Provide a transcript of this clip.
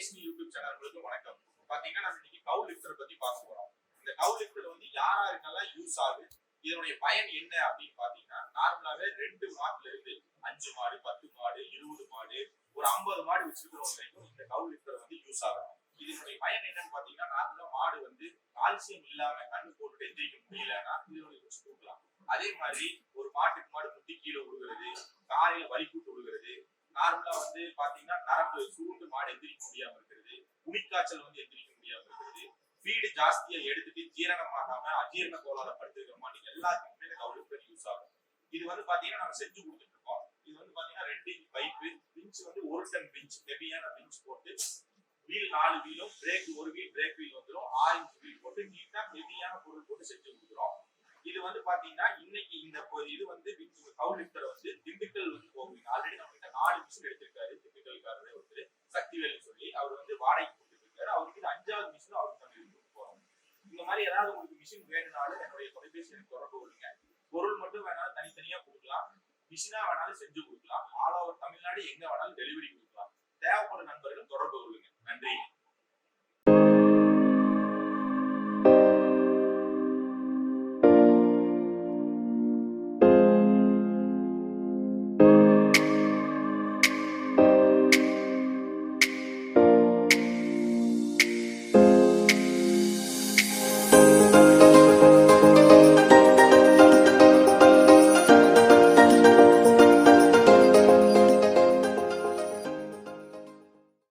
KSP YouTube சேனல்களுக்கு வணக்கம். பாத்தீங்கன்னா நம்ம இன்னைக்கு கவு லிஃப்டர் பத்தி பார்க்க போறோம். இந்த கவு லிஃப்டர் வந்து யாருக்கெல்லாம் யூஸ் ஆகுது, இதனுடைய பயன் என்ன அப்படின்னு பாத்தீங்கன்னா, நார்மலாவே 2 மாட்டுல இருந்து 5 மாடு, 10 மாடு, 20 மாடு, ஒரு 50 மாடு வச்சிருக்கிறவங்க வரைக்கும் இந்த கவு லிஃப்டர் வந்து யூஸ் ஆகும். இதனுடைய பயன் என்னன்னு பாத்தீங்கன்னா, நார்மலா மாடு வந்து கால்சியம் இல்லாம கண்ணு போட்டு எந்திரிக்க முடியலன்னா இதனுடைய யூஸ் கொடுக்கலாம். அதே மாதிரி ஒரு மாட்டுக்கு மாடு முட்டி கீழே விழுகிறது, காலையில வலி கூட்டு விழுகிறது, நார்மலா வந்து பாத்தீங்கன்னா நரம்பு சுருண்டு மாடு எந்திரிக்க முடியாம இருக்கிறது, குடிக்காய்ச்சல் வந்து எந்திரிக்க முடியாம இருக்கிறது, ஃபீடு ஜாஸ்தியா எடுத்துட்டு ஜீரணமாகாம அஜீரண கோளாறு படுத்துக்கிற மாட்டீங்க எல்லாத்துக்குமே இந்த கவு லிஃப்டர் யூஸ் ஆகும். இது வந்து பாத்தீங்கன்னா நம்ம செஞ்சு கொடுத்துட்டு இருக்கோம். இது வந்து பாத்தீங்கன்னா 2 இன்ச் பைப்பு, விஞ்ச் வந்து 1 டன் விஞ்ச், ஹெவியான விஞ்ச் போட்டு வீல் 4 வீலும் பிரேக் 1 வீல் பிரேக் வீல் வந்துடும், 6 இன்ச் வீல் போட்டு நீட்டா ஹெவியான பொருள் போட்டு செஞ்சு கொடுக்குறோம். இது வந்து பாத்தீங்கன்னா இன்னைக்கு இந்த இது வந்து கவு லிஃப்டர் வந்து திண்டுக்கல் வந்து போகுது. ஆல்ரெடி நம்ம கிட்ட 4 மிஷின் எடுத்திருக்காரு திண்டுக்கல்காரரே ஒருத்தர் சக்திவேல்னு சொல்லி, அவர் வந்து வாடகைக்கு கொடுத்துருக்காரு. அவருக்கு 5வது மிஷின் அவருக்கு நம்ம எடுத்து போறோம். இந்த மாதிரி ஏதாவது உங்களுக்கு மிஷின் வேணும்னாலும் என்னுடைய தொலைபேசி எனக்கு தொடர்பு கொள்ளுங்க. பொருள் மட்டும் வேணாலும் தனித்தனியா கொடுக்கலாம், மிஷினா வேணாலும் செஞ்சு கொடுக்கலாம். ஆல் ஓவர் தமிழ்நாடு எங்க வேணாலும் டெலிவரி கொடுக்கலாம். தேவைப்படும் நண்பர்கள் தொடர்பு கொள்ளுங்க. நன்றி.